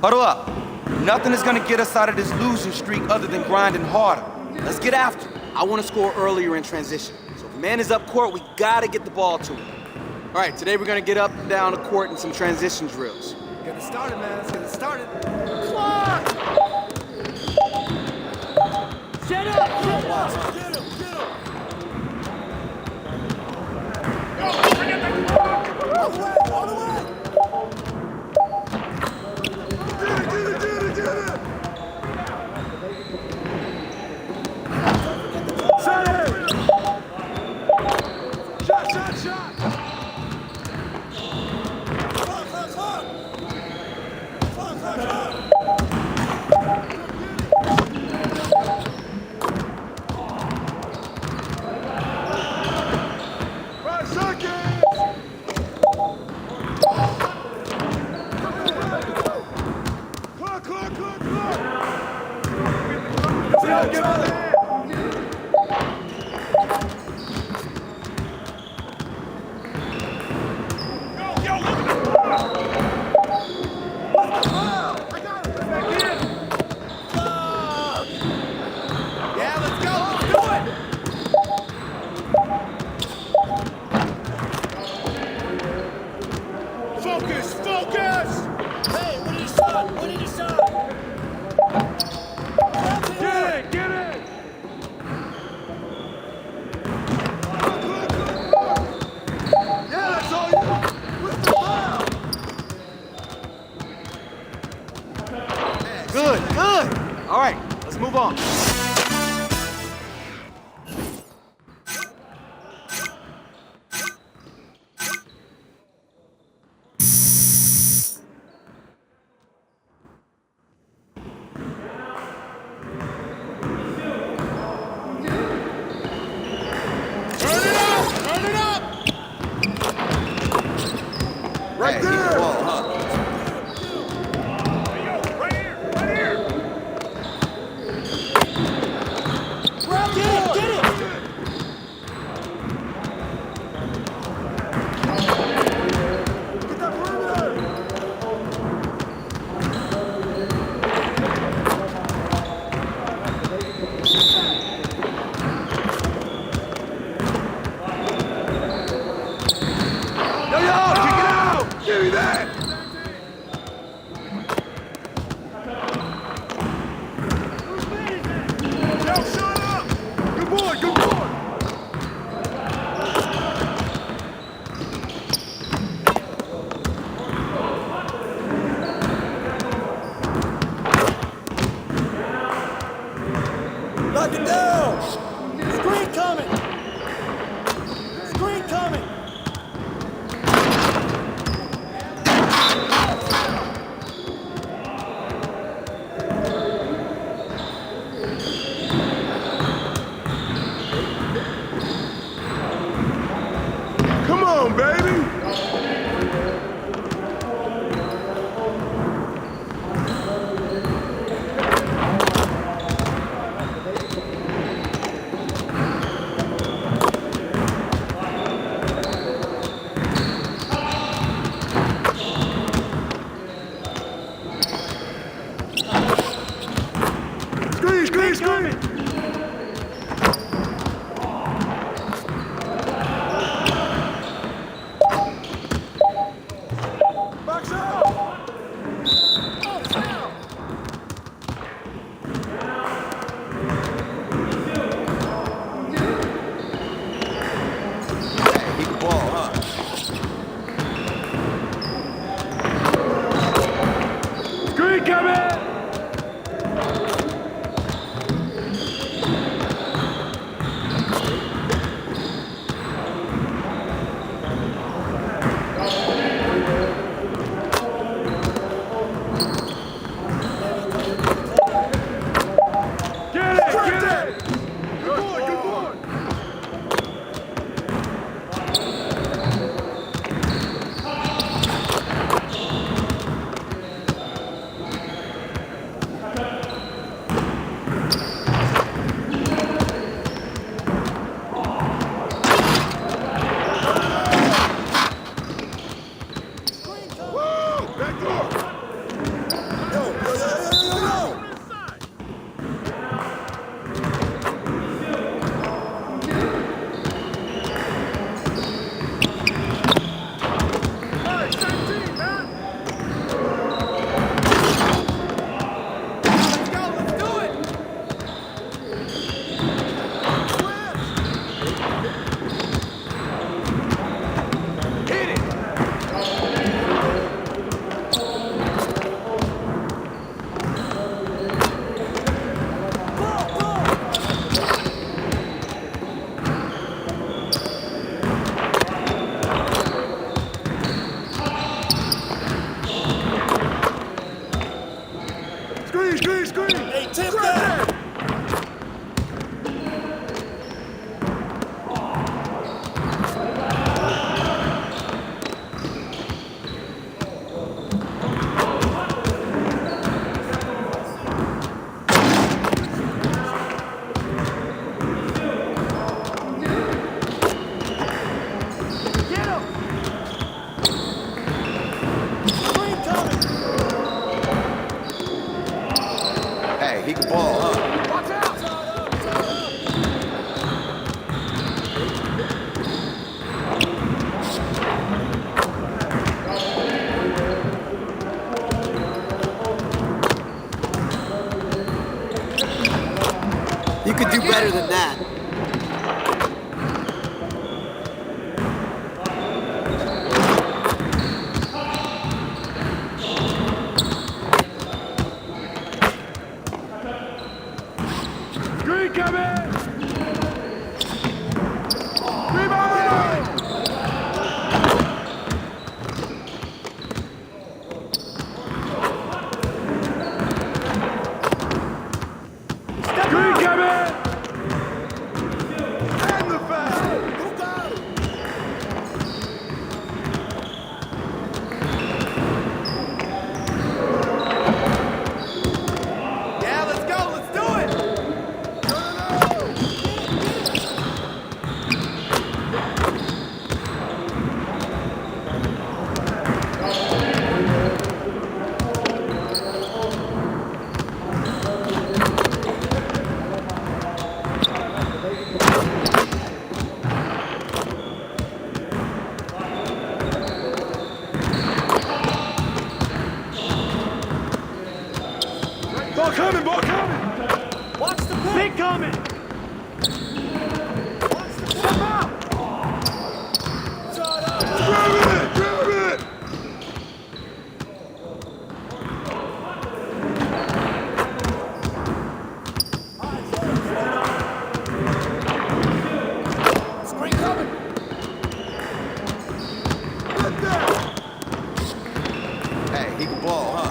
Huddle up. Nothing is gonna get us out of this losing streak other than grinding harder. Let's get after it. I want to score earlier in transition. So if a man is up court, we gotta get the ball to him. All right, today we're gonna get up and down the court in some transition drills. Get it started, man. Let's get it started. Clock! Set up! Set up! Get him! Get him! All the way! All the way! Get it! Set it! Shot! Clock! Focus! Hey, what did he shot? Get it! Yeah, that's all you. What's the foul? Good. All right, let's move on. Right there! Ball, huh? Right here! Screen! Hey, tip that! Get him! Screen coming! Hey, he can ball, huh? Watch out! You could do better than that. Screen coming! Rebound! Screen coming! And the foul! Yeah, let's go! Let's do it! Ball coming, ball coming! Watch the pick! Big coming! Watch the Step out! shot up! Grab it! Grab it! Screen coming! Get that! Hey, he can ball, huh?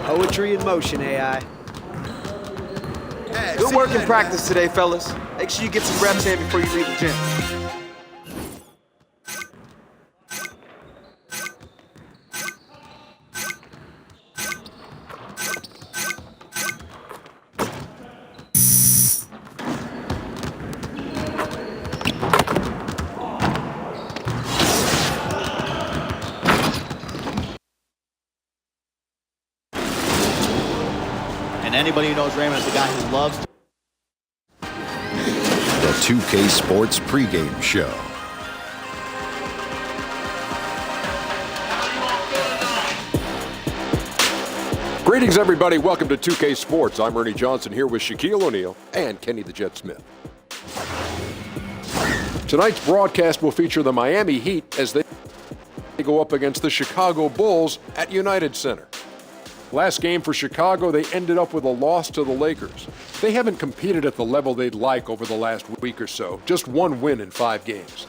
Poetry in motion, AI. Hey, Good see work you in later, practice today, fellas. Make sure you get some reps in before you leave the gym. And anybody who knows Raymond is a guy who loves to The 2K Sports pregame show. Greetings, everybody. Welcome to 2K Sports. I'm Ernie Johnson here with Shaquille O'Neal and Kenny the Jet Smith. Tonight's broadcast will feature the Miami Heat as they go up against the Chicago Bulls at United Center. Last game for Chicago, they ended up with a loss to the Lakers. They haven't competed at the level they'd like over the last week or so, just one win in 5 games.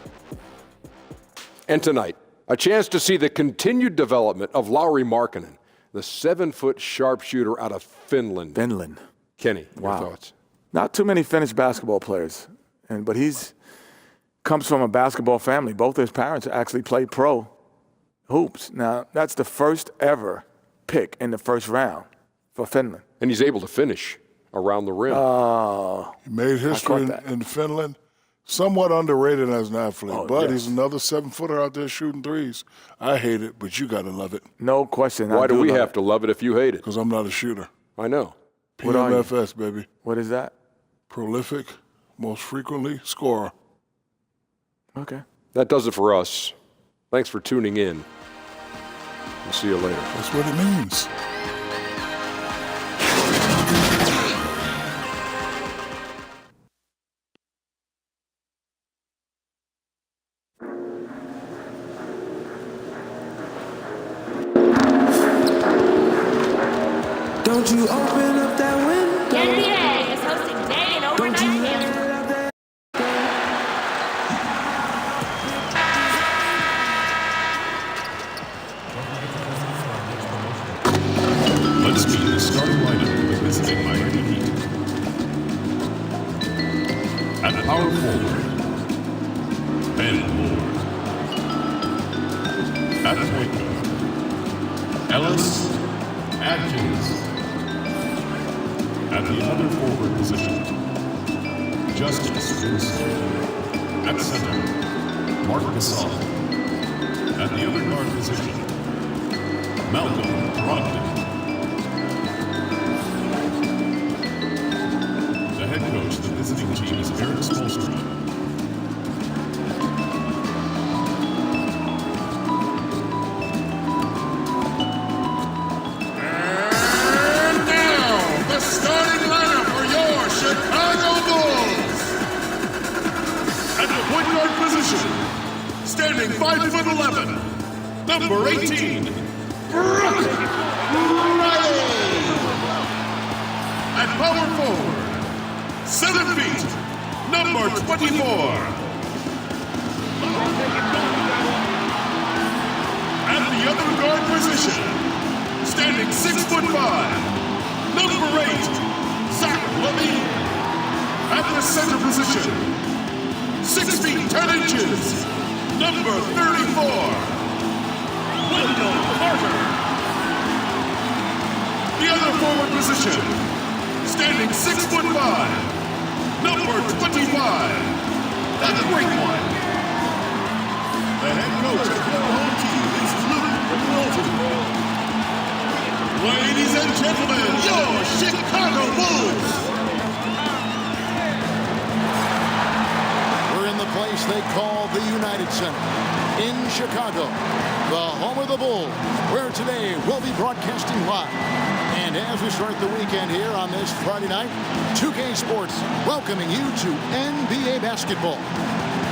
And tonight, a chance to see the continued development of Lauri Markkanen, the 7-foot sharpshooter out of Finland. Finland. Kenny, your Wow. thoughts? Not too many Finnish basketball players, but he's comes from a basketball family. Both his parents actually played pro hoops. Now, that's the first ever pick in the first round for Finland. And he's able to finish around the rim. He made history in Finland. Somewhat underrated as an athlete, but he's another 7-footer out there shooting threes. I hate it, but you got to love it. No question. Why do we have to love it if you hate it? Because I'm not a shooter. I know. PMFS, baby. What is that? Prolific, most frequently scorer. Okay. That does it for us. Thanks for tuning in. We'll see you later. That's what it means. Don't you open up that window? The NBA is hosting day and overnight camp. Let's meet the starting lineup for the visiting Miami Heat. At the power forward, Ben Moore. At point guard, Ellis Atkins. At the other forward position, Justice Winslow. At center, Mark Gasol. At the other guard position, Malcolm Brogdon. The head coach of the visiting team is Eric Spoelstra. Starting lineup for your Chicago Bulls. At the point guard position, standing 5'11", number 18, Brook Riley. At power forward, 7 feet, number 24. At the other guard position, standing 6'5", number 8, Zach LaVine. At the center position, 6 feet 10 inches, number 34, Wendell Carter. The other forward position, standing 6'5", number 25, the great one. The head coach of the home team is Luke Walton. Ladies and gentlemen, your Chicago Bulls! We're in the place they call the United Center in Chicago, the home of the Bulls, where today we'll be broadcasting live. And as we start the weekend here on this Friday night, 2K Sports welcoming you to NBA basketball.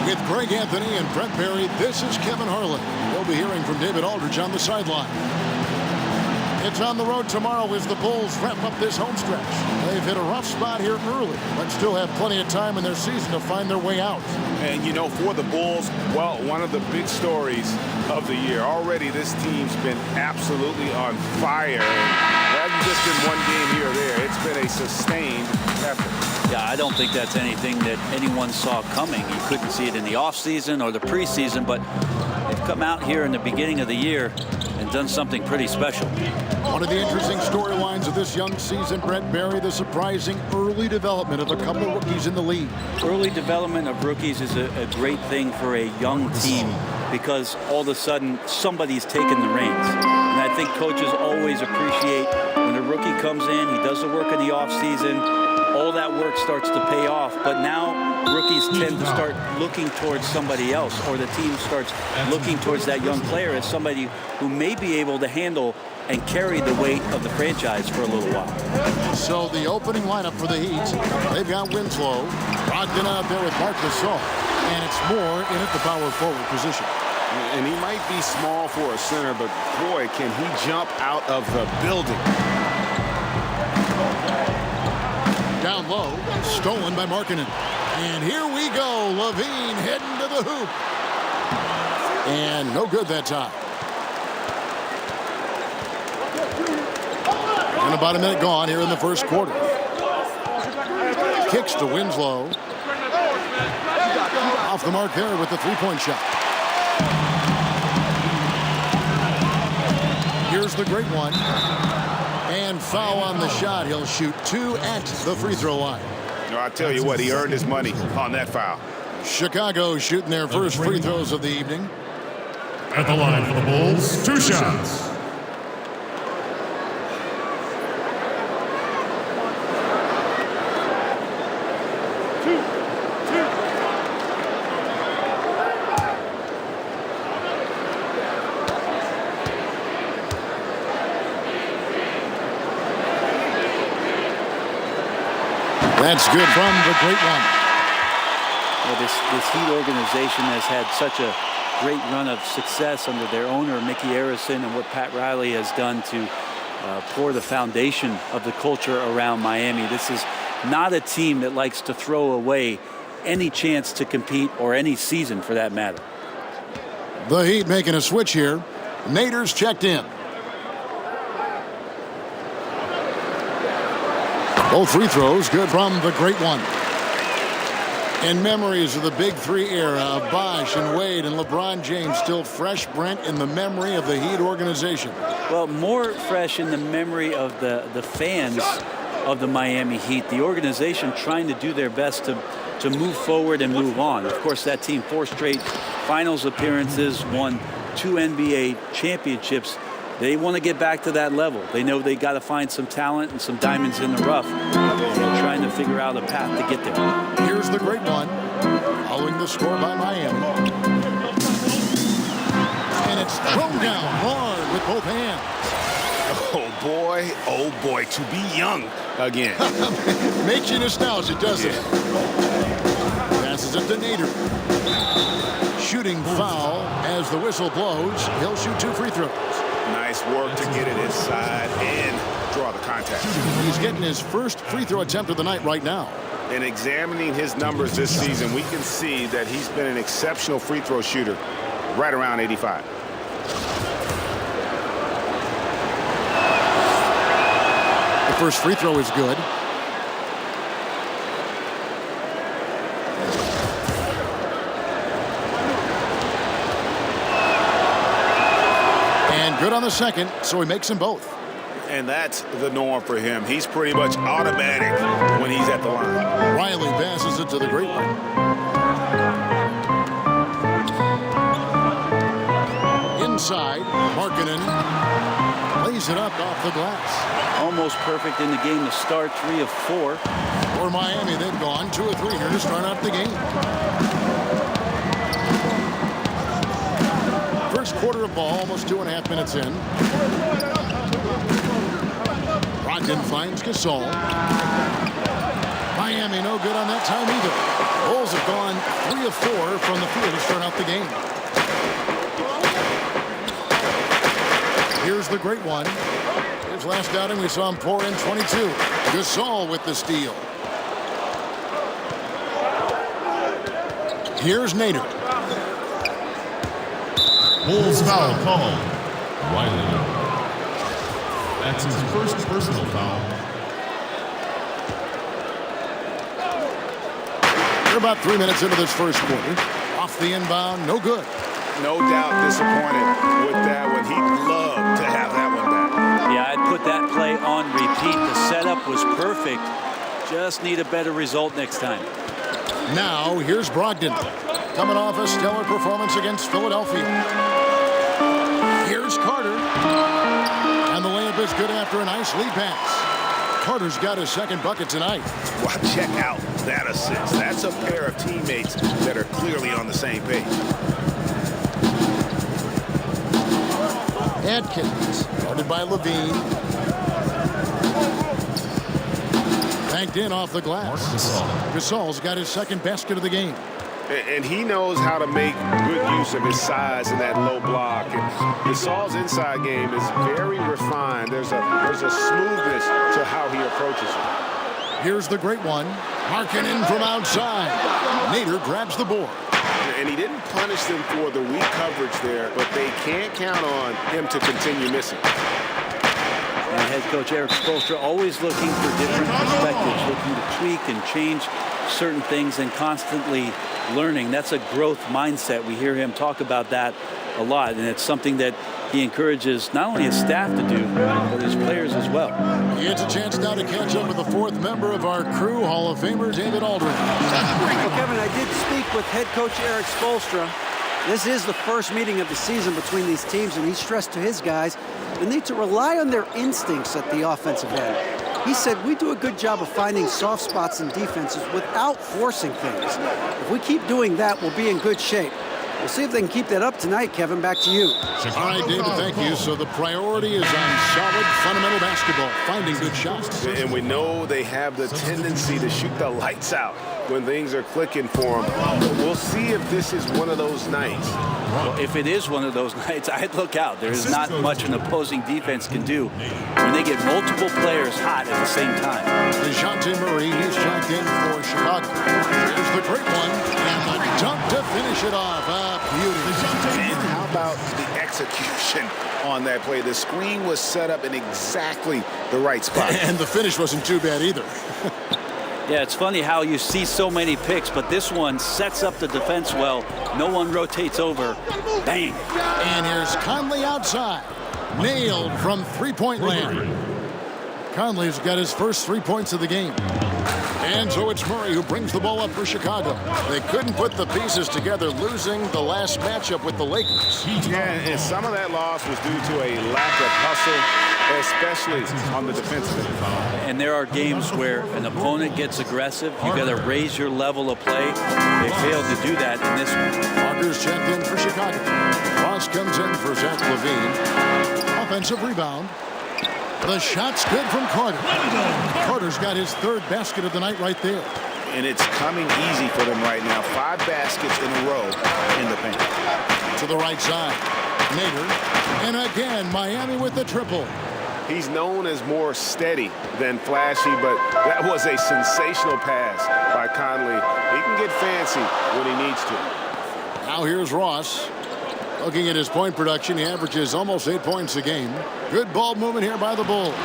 With Greg Anthony and Brent Barry, this is Kevin Harlan. We'll be hearing from David Aldridge on the sideline. It's on the road tomorrow as the Bulls wrap up this home stretch. They've hit a rough spot here early, but still have plenty of time in their season to find their way out. And, you know, for the Bulls, well, one of the big stories of the year. Already this team's been absolutely on fire. It hasn't just been one game here or there. It's been a sustained effort. Yeah, I don't think that's anything that anyone saw coming. You couldn't see it in the offseason or the preseason, but they've come out here in the beginning of the year and done something pretty special. One of the interesting storylines of this young season, Brent Barry, the surprising early development of a couple of rookies in the league. Early development of rookies is a great thing for a young team because all of a sudden somebody's taking the reins. And I think coaches always appreciate when a rookie comes in, he does the work in the offseason, all that work starts to pay off. But now rookies tend to start looking towards somebody else, or the team starts looking towards that young player as somebody who may be able to handle and carry the weight of the franchise for a little while. So the opening lineup for the Heat, they've got Winslow, Brogdon out there with Mark Gasol, and it's Moore in at the power forward position. And he might be small for a center, but boy, can he jump out of the building. Down low, stolen by Markkanen. And here we go, LaVine heading to the hoop. And no good that time. And about a minute gone here in the first quarter. Kicks to Winslow. Off the mark there with the three-point shot. Here's the great one. And foul on the shot. He'll shoot 2 at the free throw line. No, I tell you what, he earned his money on that foul. Chicago shooting their first free throws of the evening. At the line for the Bulls, 2 shots. That's good from the great one. Well, this Heat organization has had such a great run of success under their owner, Mickey Arison, and what Pat Riley has done to pour the foundation of the culture around Miami. This is not a team that likes to throw away any chance to compete, or any season for that matter. The Heat making a switch here. Nader's checked in. Both free throws good from the great one. And memories of the Big Three era of Bosh and Wade and LeBron James still fresh, Brent, in the memory of the Heat organization. Well, more fresh in the memory of the fans of the Miami Heat. The organization trying to do their best to move forward and move on. Of course, that team 4 straight finals appearances, won 2 NBA championships. They want to get back to that level. They know they got to find some talent and some diamonds in the rough. They're trying to figure out a path to get there. Here's the great one, following the score by Miami. And it's thrown down hard with both hands. Oh boy, to be young again. Makes you nostalgic, doesn't it? Passes it to Nader. Shooting foul as the whistle blows. He'll shoot 2 free throws. Nice work to get it inside and draw the contact. He's getting his first free throw attempt of the night right now. In examining his numbers this season, we can see that he's been an exceptional free throw shooter, right around 85. The first free throw is good. And good on the second, so he makes them both. And that's the norm for him. He's pretty much automatic when he's at the line. Riley passes it to the great one. Inside, Markkanen lays it up off the glass. Almost perfect in the game to start, 3 of 4. For Miami, they've gone 2 of 3 here to start out the game. First quarter of ball, almost 2.5 minutes in. Brogdon finds Gasol. Miami no good on that time either. Bulls have gone 3 of 4 from the field to start out the game. Here's the great one. His last outing, we saw him pour in 22. Gasol with the steal. Here's Nader. Bulls foul called. Riley. That's his first personal foul. We're about 3 minutes into this first quarter. Off the inbound, no good. No doubt disappointed with that one. He'd love to have that one back. Yeah, I'd put that play on repeat. The setup was perfect. Just need a better result next time. Now, here's Brogdon. Coming off a stellar performance against Philadelphia. Here's Carter. And the layup is good after a nice lead pass. Carter's got his second bucket tonight. Well, check out that assist. That's a pair of teammates that are clearly on the same page. Adkins, guarded by Levine. Banked in off the glass. Gasol's got his second basket of the game. And he knows how to make good use of his size in that low block. And Gasol's inside game is very refined. There's a smoothness to how he approaches it. Here's the great one. Markkanen from outside. Nader grabs the board. And he didn't punish them for the weak coverage there, but they can't count on him to continue missing. And head coach Eric Spoelstra always looking for different perspectives, looking to tweak and change certain things and constantly learning. That's a growth mindset. We hear him talk about that a lot, and it's something that he encourages not only his staff to do, but his players as well. He gets a chance now to catch up with the fourth member of our crew, Hall of Famer David Aldridge. Well, Kevin, I did speak with head coach Eric Spoelstra. This is the first meeting of the season between these teams, and he stressed to his guys the need to rely on their instincts at the offensive end. He said, we do a good job of finding soft spots in defenses without forcing things. If we keep doing that, we'll be in good shape. We'll see if they can keep that up tonight, Kevin. Back to you. All right, David, thank you. So the priority is on solid, fundamental basketball, finding good shots. And we know they have the tendency to shoot the lights out when things are clicking for them. We'll see if this is one of those nights. Well, if it is one of those nights, I'd look out. There is not much an opposing defense can do when they get multiple players hot at the same time. DeJounte Murray, he's checked in for Chicago. Here's the great one, and the dunk to finish it off. Beauty. And how about the execution on that play? The screen was set up in exactly the right spot. And the finish wasn't too bad either. Yeah, it's funny how you see so many picks, but this one sets up the defense well. No one rotates over. Bang. And here's Conley outside. Nailed from three-point land. Conley's got his first 3 points of the game. And so it's Murray who brings the ball up for Chicago. They couldn't put the pieces together, losing the last matchup with the Lakers. Yeah, and some of that loss was due to a lack of hustle, especially on the defensive end. And there are games where an opponent gets aggressive. You got to raise your level of play. They failed to do that in this one. Parker's checked in for Chicago. Ross comes in for Zach LaVine. Offensive rebound. The shot's good from Carter. Carter's got his third basket of the night right there. And it's coming easy for them right now. 5 baskets in a row in the paint. To the right side. Nader. And again, Miami with the triple. He's known as more steady than flashy, but that was a sensational pass by Conley. He can get fancy when he needs to. Now here's Ross. Looking at his point production, he averages almost 8 points a game. Good ball movement here by the Bulls.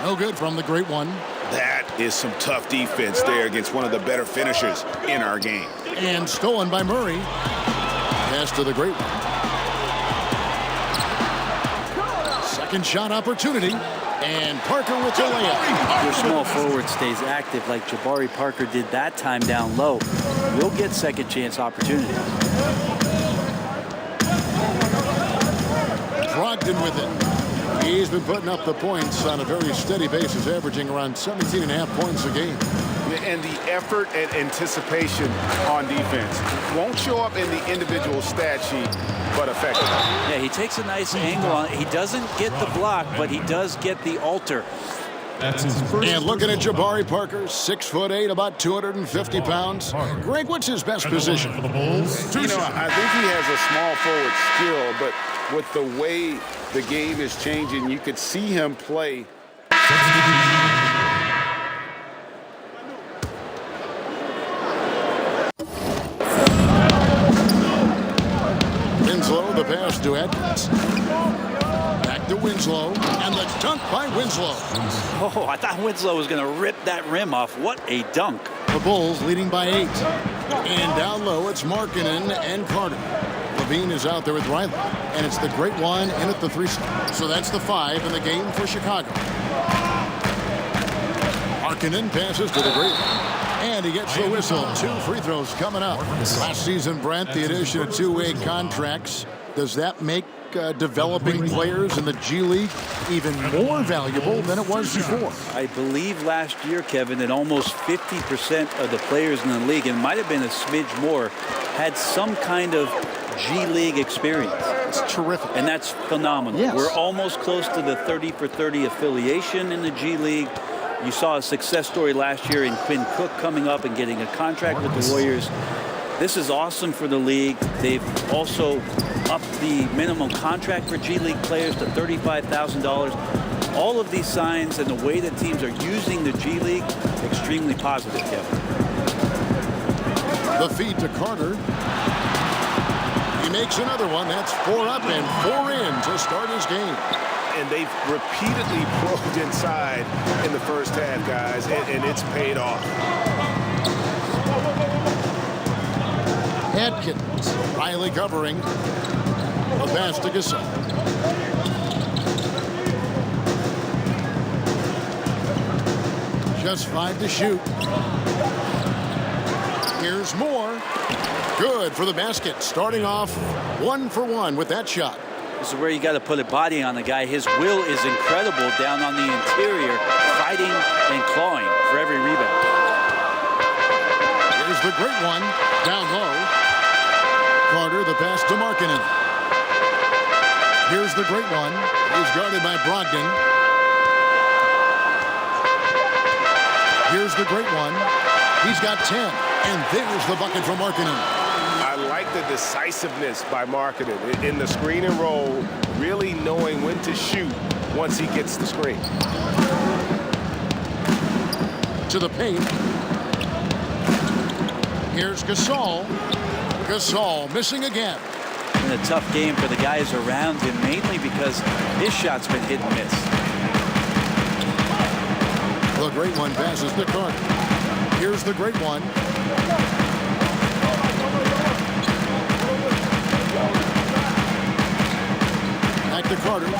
No good from the great one. That is some tough defense there against one of the better finishers in our game. And stolen by Murray. Pass to the great one. Second shot opportunity. And Parker with the layup. Your small forward stays active like Jabari Parker did that time down low. You'll get second chance opportunities. Brogdon with it. He's been putting up the points on a very steady basis, averaging around 17.5 points a game. And the effort and anticipation on defense won't show up in the individual stat sheet, but effective. Yeah, he takes a nice angle on it. He doesn't get the block, but he does get the alter. That's his first. And looking at Jabari Parker, 6'8", about 250 pounds. Greg, what's his best position? You know, I think he has a small forward skill, but with the way the game is changing, you could see him play. Winslow, the pass to Edmonds. Back to Winslow, and the dunk by Winslow. Oh, I thought Winslow was going to rip that rim off. What a dunk. The Bulls leading by 8. And down low, it's Markkanen and Carter. LaVine is out there with Riley. And it's the great one in at the 3 spot. So that's the 5 in the game for Chicago. Markkanen passes to the great one. And he gets the whistle. 2 free throws coming up. Last season, Brent, the addition of 2-way contracts. Does that make developing players in the G League even more valuable than it was before? I believe last year, Kevin, that almost 50% of the players in the league, and might have been a smidge more, had some kind of G League experience. It's terrific. And that's phenomenal. Yes. We're almost close to the 30 for 30 affiliation in the G League. You saw a success story last year in Quinn Cook coming up and getting a contract with the Warriors. This is awesome for the league. They've also upped the minimum contract for G League players to $35,000. All of these signs and the way that teams are using the G League, extremely positive, Kevin. The feed to Carter. He makes another one. That's 4 up and 4 in to start his game. And they've repeatedly probed inside in the first half, guys, and it's paid off. Atkins, Riley covering. The pass to Gasol. Just 5 to shoot. Here's Moore. Good for the basket. Starting off 1 for 1 with that shot. This is where you got to put a body on the guy. His will is incredible down on the interior, fighting and clawing for every rebound. Here's the great one. Down low. Carter, the pass to Markkanen. Here's the great one. He's guarded by Brogdon. Here's the great one. He's got 10. And there's the bucket for Markkanen. I like the decisiveness by Markkanen in the screen and roll, really knowing when to shoot once he gets the screen. To the paint. Here's Gasol. Gasol missing again. And a tough game for the guys around him, mainly because his shot's been hit and miss. The great one passes to Carter. Here's the great one. Back to Carter.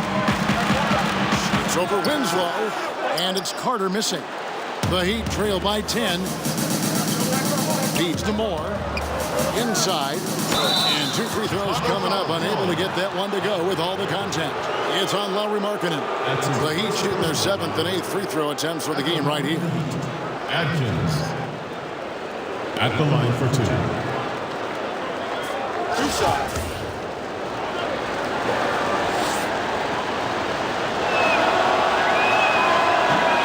Shoots over Winslow. And it's Carter missing. The Heat trail by 10. Feeds to Moore. Inside. And 2 free throws coming up. Unable to get that one to go with all the contact. It's on Lauri Markkanen. The Heat shooting their 7th and 8th free throw attempts for the game right here. Atkins at the line for 2. 2 shots.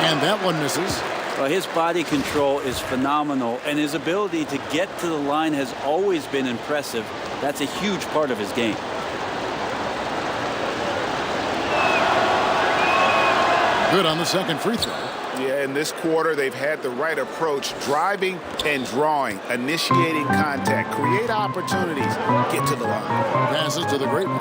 And that one misses. Well, his body control is phenomenal, and his ability to get to the line has always been impressive. That's a huge part of his game. Good on the second free throw. Yeah, in this quarter, they've had the right approach, driving and drawing, initiating contact, create opportunities, get to the line. Passes to the great one.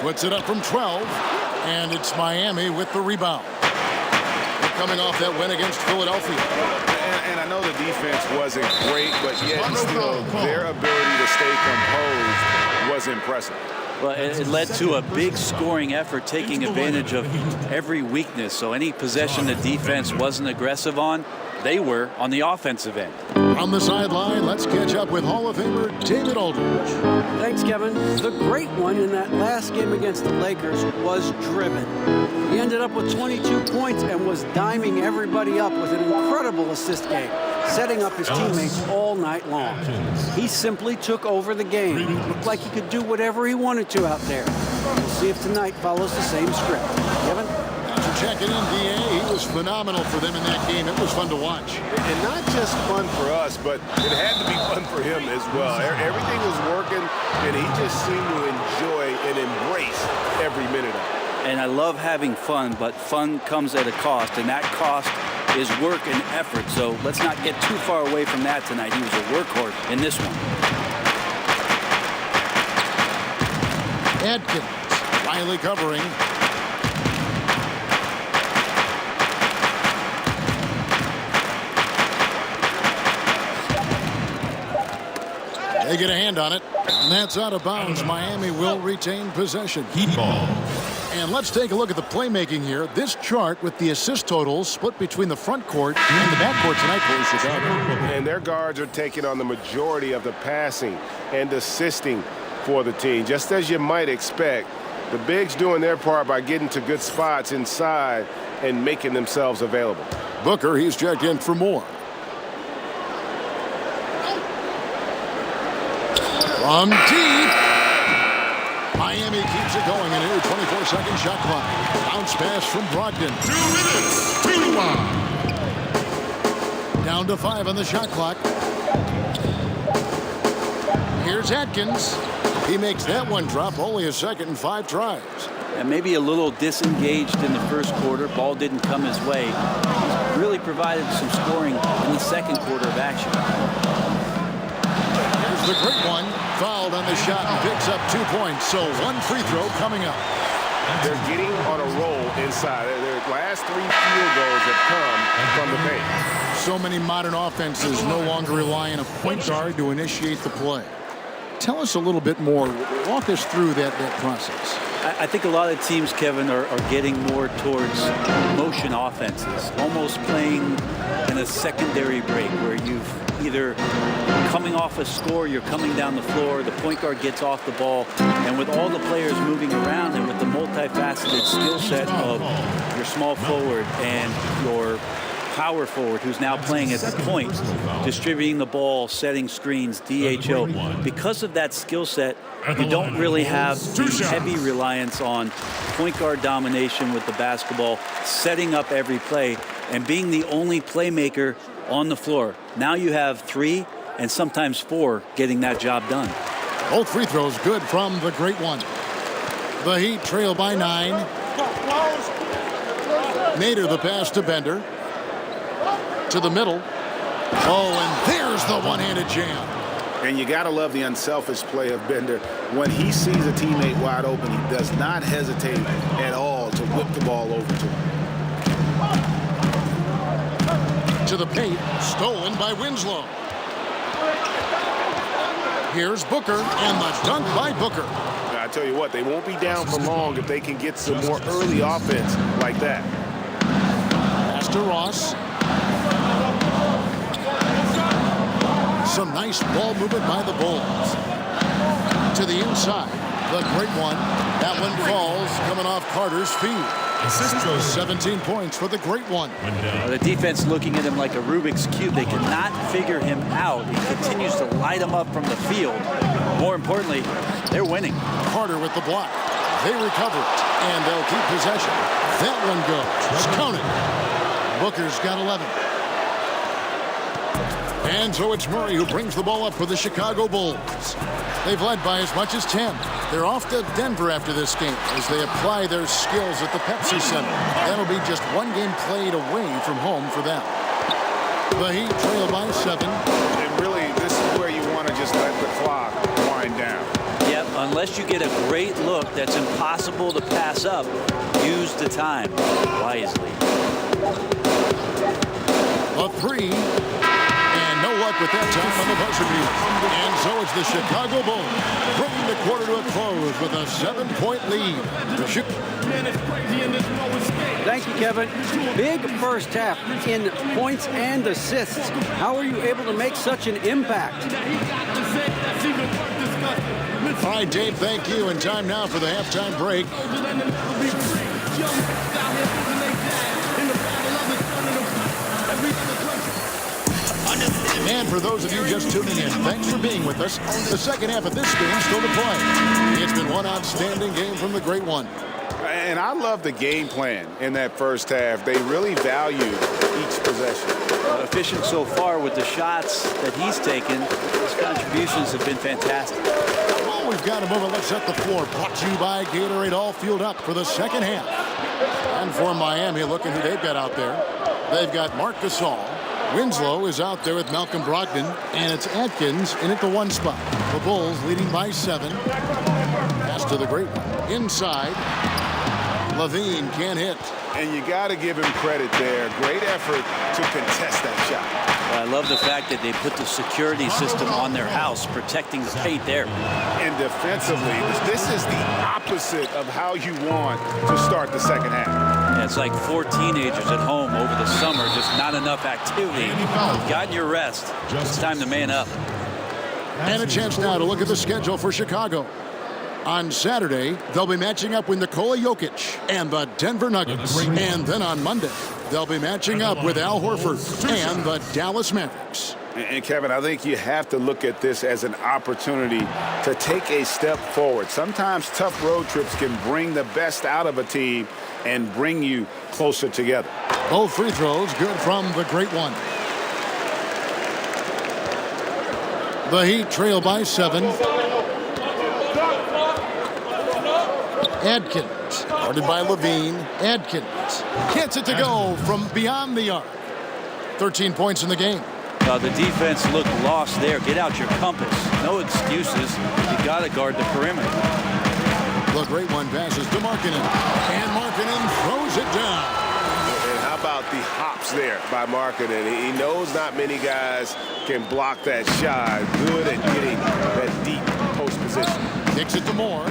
Puts it up from 12, and it's Miami with the rebound. They're coming off that win against Philadelphia. And I know the defense wasn't great, but yet still their ability to stay composed was impressive. Well, it led to a big scoring effort, taking advantage of every weakness. So any possession the defense wasn't aggressive on, they were on the offensive end. On the sideline, let's catch up with Hall of Famer David Aldridge. Thanks, Kevin. The great one in that last game against the Lakers was driven. He ended up with 22 points and was diming everybody up with an incredible assist game, setting up his teammates all night long. He simply took over the game. Looked like he could do whatever he wanted to out there. We'll see if tonight follows the same script. Kevin? After checking in, D.A., he was phenomenal for them in that game. It was fun to watch. And not just fun for us, but it had to be fun for him as well. Everything was working, and he just seemed to enjoy and embrace every minute of it. And I love having fun, but fun comes at a cost, and that cost is work and effort. So let's not get too far away from that tonight. He was a workhorse in this one. Atkins finally covering. They get a hand on it, and that's out of bounds. Miami will retain possession. Heat ball. And let's take a look at the playmaking here. This chart with the assist totals split between the front court and the back court tonight for Chicago. And their guards are taking on the majority of the passing and assisting for the team. Just as you might expect, the bigs doing their part by getting to good spots inside and making themselves available. Booker, he's checked in for more. From deep. Miami keeps it going in a 24-second shot clock. Bounce pass from Brogdon. 2 minutes. 2 1. Down to 5 on the shot clock. Here's Atkins. He makes that one drop, only a second and 5 tries. And maybe a little disengaged in the first quarter. Ball didn't come his way. He's really provided some scoring in the second quarter of action. The great one fouled on the shot and picks up 2 points. So 1 free throw coming up. They're getting on a roll inside. Their last 3 field goals have come from the paint. So many modern offenses no longer rely on a point guard to initiate the play. Tell us a little bit more. Walk us through that process. I think a lot of teams, Kevin, are getting more towards motion offenses, almost playing in a secondary break where you've either coming off a score, you're coming down the floor, the point guard gets off the ball, and with all the players moving around and with the multifaceted skill set of your small forward and your power forward who's now playing at the point, distributing the ball, setting screens, DHO. Because of that skill set, you don't really have the heavy reliance on point guard domination with the basketball, setting up every play, and being the only playmaker on the floor. Now you have 3 and sometimes 4 getting that job done. Both free throws good from the great one. The Heat trail by 9. Nader the pass to Bender. To the middle. Oh, and there's the one-handed jam. And you got to love the unselfish play of Bender. When he sees a teammate wide open, he does not hesitate at all to whip the ball over to him. To the paint, stolen by Winslow. Here's Booker, and the dunk by Booker. I tell you what, they won't be down for long if they can get some more early offense like that. Pass to Ross. Some nice ball movement by the Bulls. To the inside, the great one. That one falls, coming off Carter's feet. 17 points for the great one. The defense looking at him like a Rubik's Cube. They cannot figure him out. He continues to light him up from the field. More importantly, they're winning. Carter with the block. They recover it, and they'll keep possession. That one goes. It's counted. Booker's got 11. And so it's Murray who brings the ball up for the Chicago Bulls. They've led by as much as 10. They're off to Denver after this game as they apply their skills at the Pepsi Center. That'll be just 1 game played away from home for them. The Heat trail by 7. And really, this is where you want to just let the clock wind down. Yep, unless you get a great look that's impossible to pass up, use the time wisely. A 3. And no luck with that time on the buzzer beater. And so it's the Chicago Bulls bringing the quarter to a close with a 7-point lead. Thank you, Kevin. Big first half in points and assists. How are you able to make such an impact? All right, Dave, thank you. And time now for the halftime break. And for those of you just tuning in, thanks for being with us. The second half of this game still to play. It's been one outstanding game from the great one. And I love the game plan in that first half. They really valued each possession. Efficient so far with the shots that he's taken. His contributions have been fantastic. Well, we've got a moment. Let's set the floor. Brought to you by Gatorade, all fueled up for the second half. And for Miami, look at who they've got out there. They've got Marc Gasol. Winslow is out there with Malcolm Brogdon, and it's Atkins in at the 1 spot. The Bulls leading by 7. Pass to the great one. Inside. Levine can't hit. And you got to give him credit there. Great effort to contest that shot. I love the fact that they put the security system on their house, protecting the paint there. And defensively, this is the opposite of how you want to start the second half. Yeah, it's like 4 teenagers at home over the summer, just not enough activity. You've gotten your rest. It's time to man up. And a chance now to look at the schedule for Chicago. On Saturday, they'll be matching up with Nikola Jokic and the Denver Nuggets. And then on Monday, they'll be matching up with Al Horford and the Dallas Mavericks. And Kevin, I think you have to look at this as an opportunity to take a step forward. Sometimes tough road trips can bring the best out of a team and bring you closer together. Both free throws good from the great one. The Heat trail by 7. Adkins, guarded by Levine. Adkins gets it to go from beyond the arc. 13 points in the game. The defense looked lost there. Get out your compass. No excuses. You got to guard the perimeter. The great one passes to Markkanen. And Markkanen throws it down. And how about the hops there by Markkanen? He knows not many guys can block that shot. Good at getting that deep post position. Kicks it to Moore.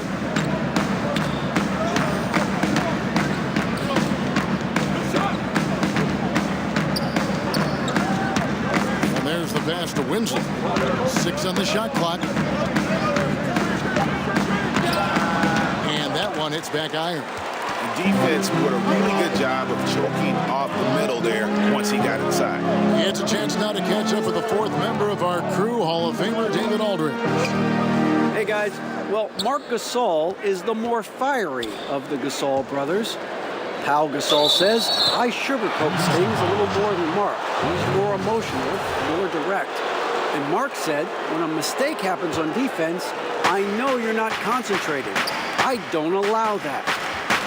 And there's the pass to Winslow. 6 on the shot clock. And that one hits back iron. The defense did a really good job of choking off the middle there once he got inside. It's a chance now to catch up with the 4th member of our crew, Hall of Famer David Aldridge. Hey, guys. Well, Marc Gasol is the more fiery of the Gasol brothers. Pau Gasol says, I sugarcoat things a little more than Marc. He's more emotional, more direct. And Marc said, when a mistake happens on defense, I know you're not concentrating. I don't allow that.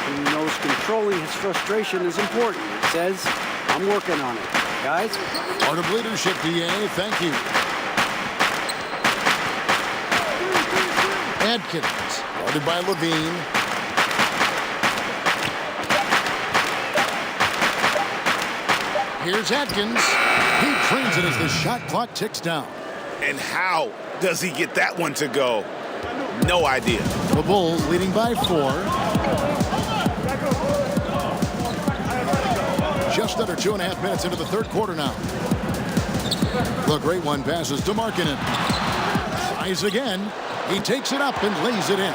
He knows controlling his frustration is important. He says, I'm working on it. Guys? Part of leadership, DA. Thank you. Adkins, guarded by Levine. Here's Adkins. He trains it as the shot clock ticks down. And how does he get that one to go? No idea. The Bulls leading by 4. Just under 2.5 minutes into the 3rd quarter now. The great one passes to Markkanen. Tries again. He takes it up and lays it in.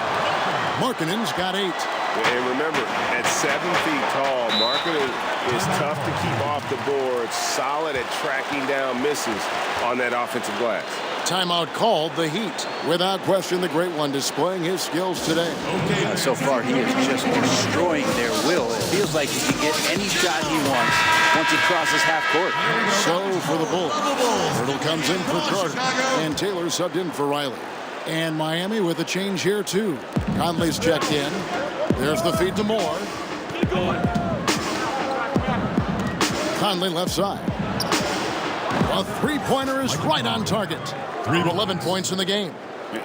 Markkanen's got 8. And remember, at 7 feet tall, Markkanen is tough to keep off the board, solid at tracking down misses on that offensive glass. Timeout called, the Heat. Without question, the great one displaying his skills today. So far, he is just destroying their will. It feels like he can get any shot he wants once he crosses half court. So for the Bulls, Hurdle comes in for Carter, and Taylor subbed in for Riley. And Miami with a change here, too. Conley's checked in. There's the feed to Moore. Conley left side. A three-pointer is right on target. 3 of 11 points in the game.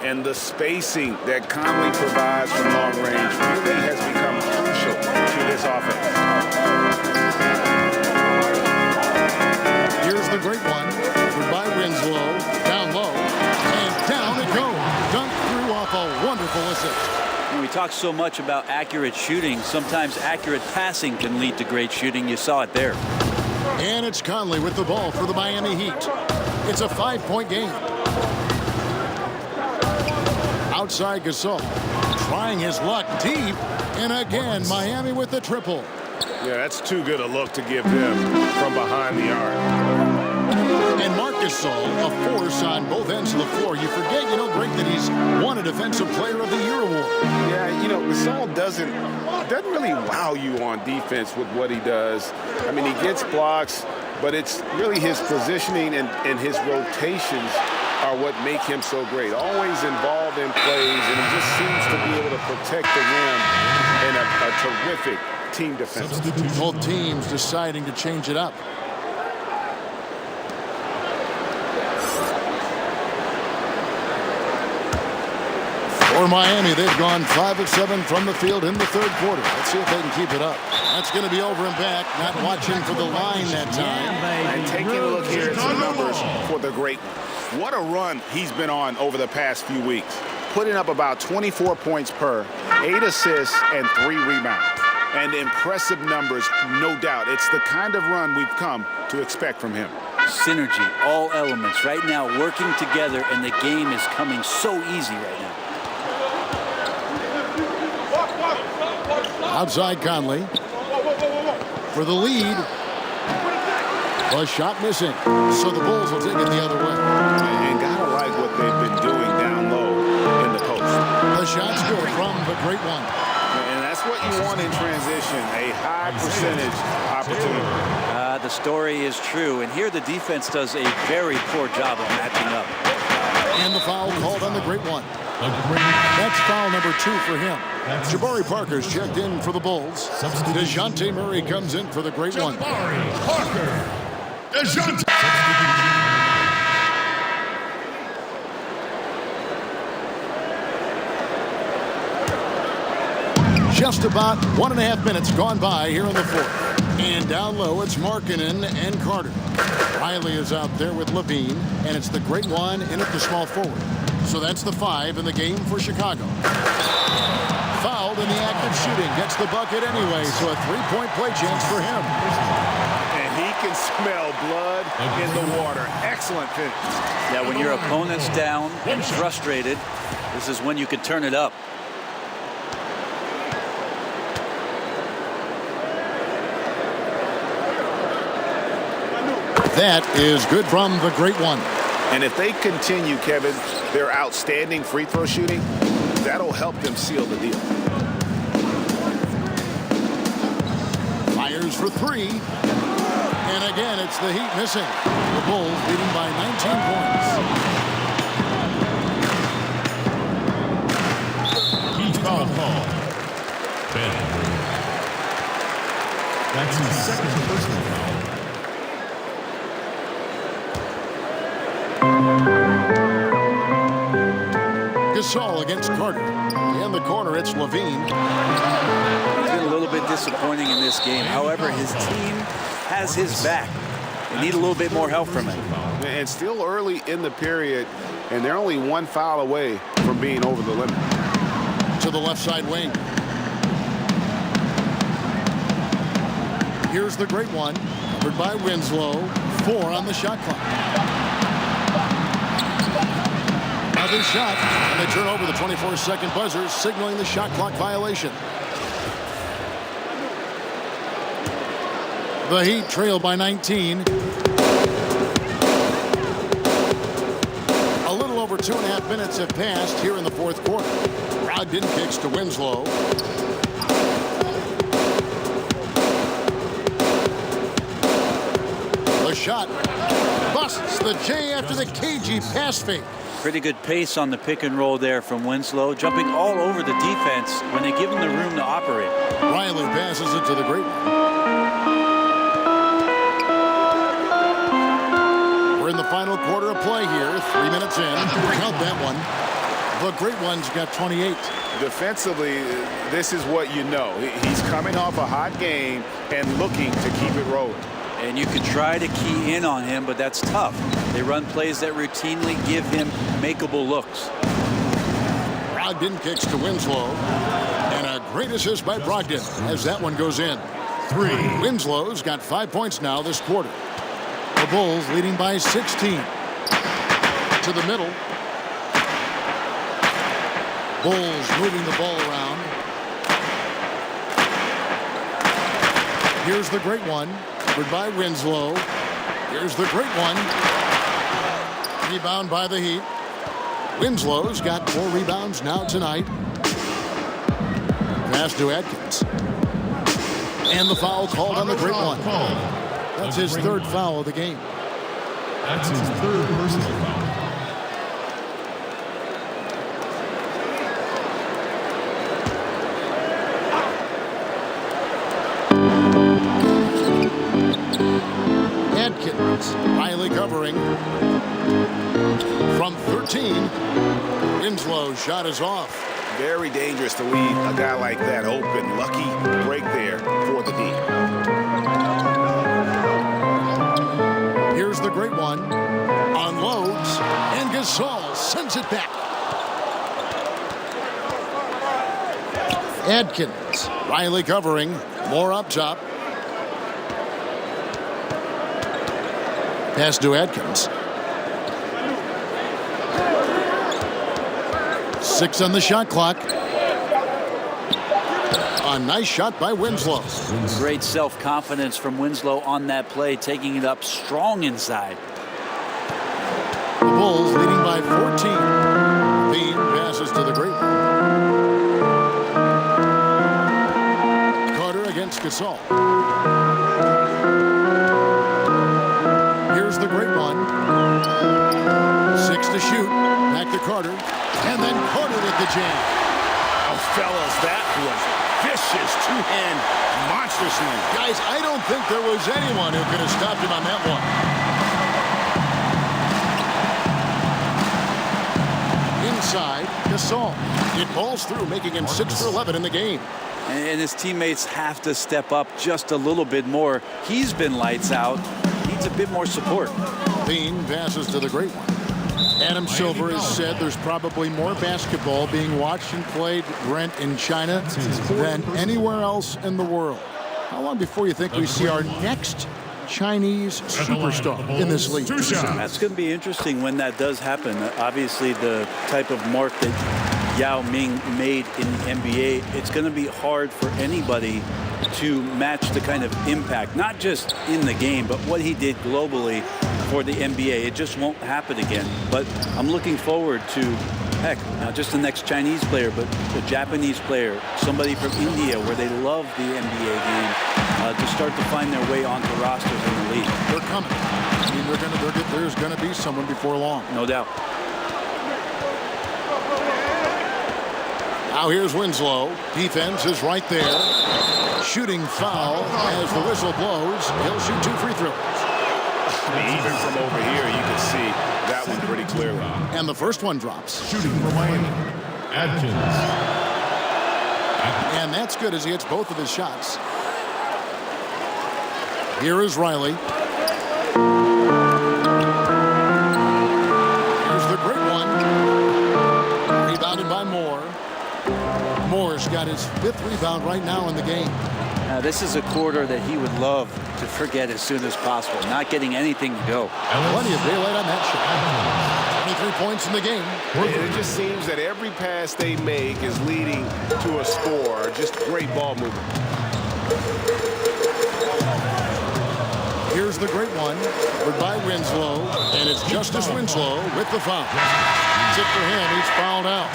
And the spacing that Conley provides from long range really has become crucial to this offense. Here's the great one. By Winslow. Down low. And down it goes. Dunked through off a wonderful assist. We talk so much about accurate shooting. Sometimes accurate passing can lead to great shooting. You saw it there. And it's Conley with the ball for the Miami Heat. It's a 5-point game. Outside Gasol. Trying his luck deep. And again, Miami with the triple. Yeah, that's too good a look to give them from behind the arc. And Marc Gasol, a force on both ends of the floor. You forget, Greg, that he's won a Defensive Player of the Year award. Yeah, Gasol doesn't really wow you on defense with what he does. I mean, he gets blocks, but it's really his positioning and his rotations are what make him so great. Always involved in plays, and he just seems to be able to protect the rim in a terrific team defense. Both teams deciding to change it up. For Miami, they've gone 5 of 7 from the field in the 3rd quarter. Let's see if they can keep it up. That's going to be over and back. Not watching for the line that time. And taking a look here at some numbers for the great one. What a run he's been on over the past few weeks. Putting up about 24 points per, 8 assists, and 3 rebounds. And impressive numbers, no doubt. It's the kind of run we've come to expect from him. Synergy, all elements right now working together, and the game is coming so easy right now. Outside Conley for the lead. A shot missing. So the Bulls will take it the other way. And gotta like what they've been doing down low in the post. The shot's good from the great one. And that's what you want in transition, a high percentage opportunity. The story is true, and here the defense does a very poor job of matching up. And the foul called on the great one. That's foul number 2 for him. Jabari Parker's checked in for the Bulls. DeJounte Murray comes in for the great one. Jabari Parker. DeJounte. Just about 1.5 minutes gone by here in the fourth. And down low, it's Markkanen and Carter. Riley is out there with Levine, and it's the great one in at the small forward. So that's the 5 in the game for Chicago. Fouled in the act of shooting. Gets the bucket anyway, so a three-point play chance for him. And he can smell blood in the water. Excellent finish. Yeah, when your opponent's down and frustrated, this is when you can turn it up. That is good from the great one. And if they continue, Kevin, their outstanding free throw shooting, that'll help them seal the deal. Fires for 3. And again, it's the Heat missing. The Bulls leading by 19 points. Heat foul call. Ben. That's his second personal foul. Gasol against Carter. In the corner, it's Levine. He's been a little bit disappointing in this game. However, his team has his back. They need a little bit more help from him. And still early in the period, and they're only 1 foul away from being over the limit. To the left side wing. Here's the great one. Covered by Winslow. 4 on the shot clock. Another shot, and they turn over the 24-second buzzer, signaling the shot clock violation. The Heat trail by 19. A little over 2.5 minutes have passed here in the fourth quarter. Brogdon kicks to Winslow. The shot busts the J after the cagey pass fake. Pretty good pace on the pick and roll there from Winslow, jumping all over the defense when they give him the room to operate. Riley passes it to the great one. We're in the final quarter of play here. 3 minutes in. Count that one. The great one's got 28. Defensively, this is what you know. He's coming off a hot game and looking to keep it rolling. And you can try to key in on him, but that's tough. They run plays that routinely give him makeable looks. Brogdon kicks to Winslow. And a great assist by Brogdon as that one goes in. 3. Winslow's got 5 points now this quarter. The Bulls leading by 16. To the middle. Bulls moving the ball around. Here's the great one. Covered by Winslow. Here's the great one. Rebound by the Heat. Winslow's got 4 rebounds now tonight. Pass to Atkins. And the foul called on the great one. That's his 3rd foul of the game. That's his 3rd personal foul. Atkins, Riley covering. From 13, Winslow's shot is off. Very dangerous to leave a guy like that open. Lucky break there for the D. Here's the great one. Unloads, and Gasol sends it back. Atkins, Riley covering. More up top. Pass to Atkins. 6 on the shot clock. A nice shot by Winslow. Great self-confidence from Winslow on that play, taking it up strong inside. The Bulls leading by 14. Bean passes to the great one. Carter against Gasol. Here's the great one. 6 to shoot. Back to Carter. And then Carter with the jam. Oh, fellas, that was vicious two-hand monster swing. Guys, I don't think there was anyone who could have stopped him on that one. Inside, Gasol. It balls through, making him 6 for 11 in the game. and his teammates have to step up just a little bit more. He's been lights out. Needs a bit more support. Bean passes to the great one. Adam Silver has said there's probably more basketball being watched and played, Brent, in China than anywhere else in the world. How long before you think we see our next Chinese superstar in this league? That's going to be interesting when that does happen. Obviously, the type of mark that Yao Ming made in the NBA, it's going to be hard for anybody to match the kind of impact, not just in the game, but what he did globally for the NBA. It just won't happen again. But I'm looking forward to, heck, not just the next Chinese player, but the Japanese player, somebody from India where they love the NBA game, to start to find their way onto rosters in the league. They're coming. I mean, there's going to be someone before long. No doubt. Now here's Winslow. Defense is right there. Shooting foul as the whistle blows. He'll shoot 2 free throws. Even from over here, you can see that one pretty clearly. And the first one drops. Shooting for Miami, Adkins. And that's good as he hits both of his shots. Here is Riley. Here's the great one. Rebounded by Moore. Moore's got his 5th rebound right now in the game. This is a quarter that he would love to forget as soon as possible. Not getting anything to go. Plenty of daylight on that shot. 23 points in the game. It just seems that every pass they make is leading to a score. Just great ball movement. Here's the great one. By Winslow. And it's Justice Winslow with the foul. That's it for him. He's fouled out.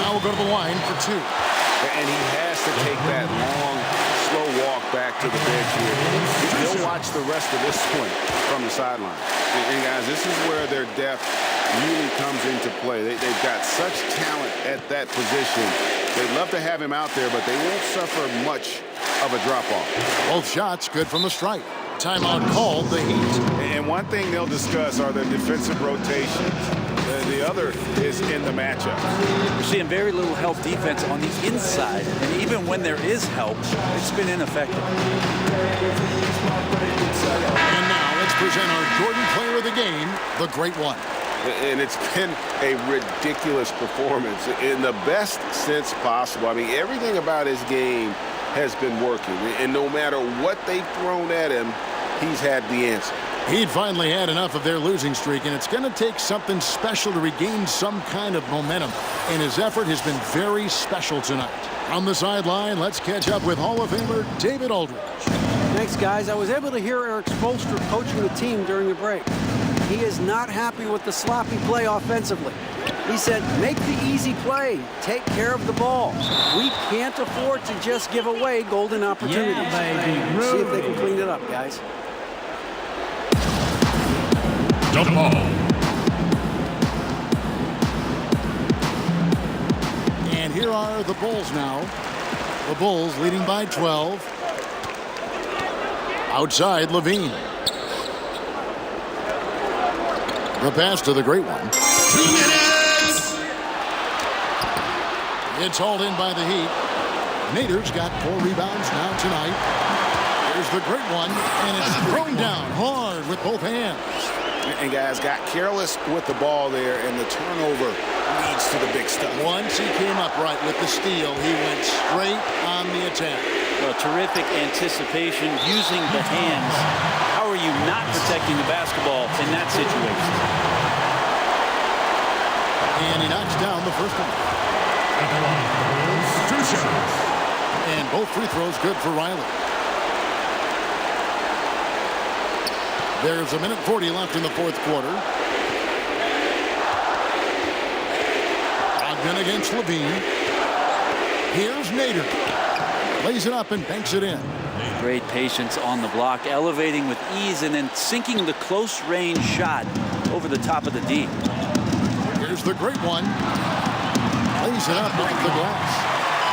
Now we'll go to the line for 2. And he has to take that long, slow walk back to the bench here. He'll watch the rest of this one from the sideline. And guys, this is where their depth really comes into play. They've got such talent at that position. They'd love to have him out there, but they won't suffer much of a drop-off. Both shots good from the stripe. Timeout called, the Heat. And one thing they'll discuss are the defensive rotations. The other is in the matchup. We're seeing very little help defense on the inside, and even when there is help, it's been ineffective. And now let's present our Jordan player of the game, the great one. And it's been a ridiculous performance in the best sense possible. I mean, everything about his game has been working, and no matter what they've thrown at him, he's had the answer. He'd finally had enough of their losing streak, and it's going to take something special to regain some kind of momentum. And his effort has been very special tonight. On the sideline, let's catch up with Hall of Famer David Aldridge. Thanks, guys. I was able to hear Eric Spoelstra coaching the team during the break. He is not happy with the sloppy play offensively. He said, make the easy play. Take care of the ball. We can't afford to just give away golden opportunities. Yeah, baby. See if they can clean it up, guys. Jump ball. And here are the Bulls now. The Bulls leading by 12. Outside, Levine. The pass to the great one. 2 minutes! It's hauled in by the Heat. Nader's got 4 rebounds now tonight. Here's the great one, and it's thrown down hard with both hands. And guys got careless with the ball there, and the turnover leads to the big stuff. Once he came up right with the steal, he went straight on the attack. Well, terrific anticipation using the hands. How are you not protecting the basketball in that situation? And he knocks down the first one. At the line, the Bulls, 2 shots. And both free throws good for Riley. There's 1:40 left in the 4th quarter. Ogden against Levine. Here's Nader. Lays it up and banks it in. Great patience on the block, elevating with ease and then sinking the close range shot over the top of the D. Here's the great one. Lays it up off the glass.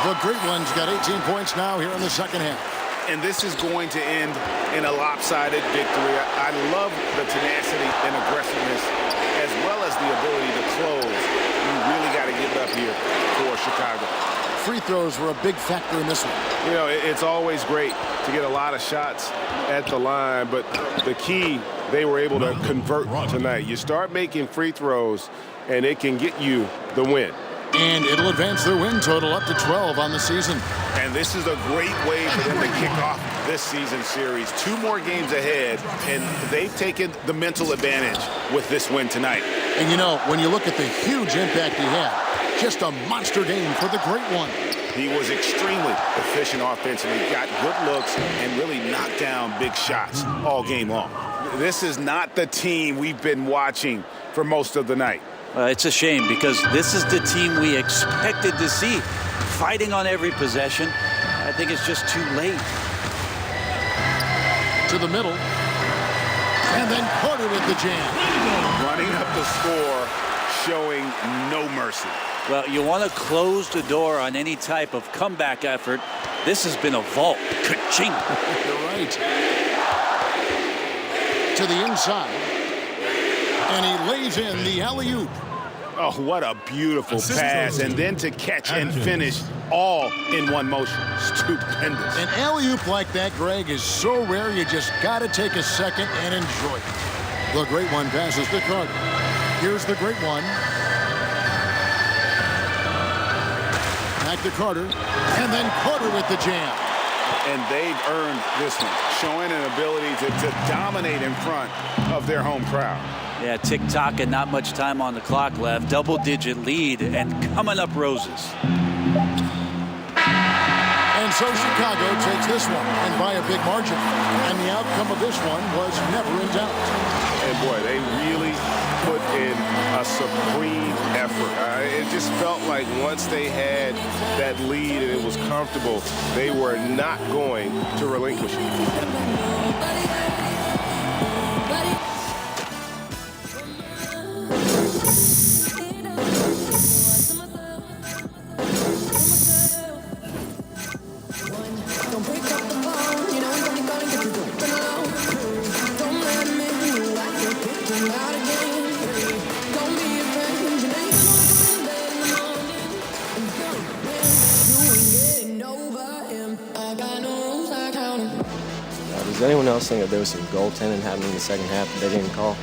The great one's got 18 points now here in the second half. And this is going to end in a lopsided victory. I love the tenacity and aggressiveness as well as the ability to close. You really got to give it up here for Chicago. free throws were a big factor in this one. You know, it's always great to get a lot of shots at the line, but the key, they were able to convert tonight. You start making free throws, and it can get you the win. And it'll advance their win total up to 12 on the season. And this is a great way for them to kick off this season series. 2 more games ahead, and they've taken the mental advantage with this win tonight. And you know, when you look at the huge impact he had, just a monster game for the great one. He was extremely efficient offensively, got good looks, and really knocked down big shots all game long. This is not the team we've been watching for most of the night. It's a shame because this is the team we expected to see fighting on every possession. I think it's just too late. To the middle. And then Carter with the jam. Running up the score, showing no mercy. Well, you want to close the door on any type of comeback effort. This has been a vault. Ka-ching. You're right. To the inside. And he lays in the alley-oop. Oh, what a beautiful pass. And then to catch and finish all in one motion. Stupendous. An alley-oop like that, Greg, is so rare you just got to take a second and enjoy it. The great one passes to Carter. Here's the great one. Back to Carter. And then Carter with the jam. And they've earned this one, showing an ability to dominate in front of their home crowd. Yeah, tick-tock and not much time on the clock left. Double-digit lead and coming up roses. And so Chicago takes this one, and by a big margin. And the outcome of this one was never in doubt. And boy, they really put in a supreme effort. It just felt like once they had that lead and it was comfortable, they were not going to relinquish it. Does anyone else think that there was some goaltending happening in the second half that they didn't call?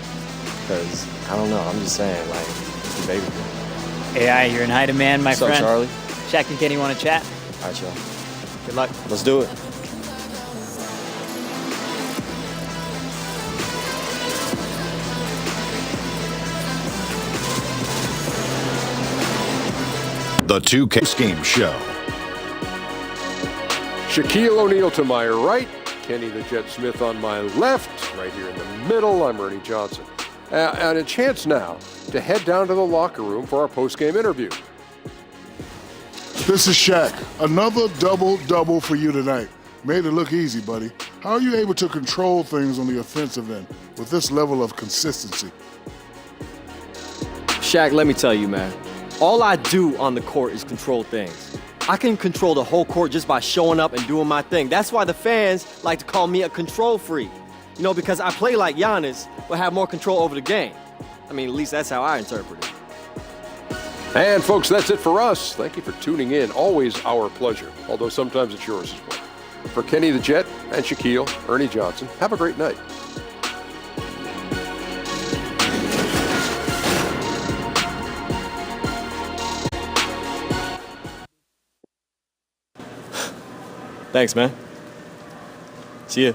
Because, I don't know, I'm just saying, like, it's the baby thing. AI, you're in high demand, my friend. What's up, Charlie? Shaq and Kenny want to chat? All right, y'all. Good luck. Let's do it. The 2K Game Show. Shaquille O'Neal to my right, Kenny the Jet Smith on my left, right here in the middle, I'm Ernie Johnson. And a chance now to head down to the locker room for our post-game interview. This is Shaq. Another double-double for you tonight. Made it look easy, buddy. How are you able to control things on the offensive end with this level of consistency? Shaq, let me tell you, man. All I do on the court is control things. I can control the whole court just by showing up and doing my thing. That's why the fans like to call me a control freak. You know, because I play like Giannis, but have more control over the game. I mean, at least that's how I interpret it. And folks, that's it for us. Thank you for tuning in. Always our pleasure, although sometimes it's yours as well. For Kenny the Jet and Shaquille, Ernie Johnson, have a great night. Thanks, man. See ya.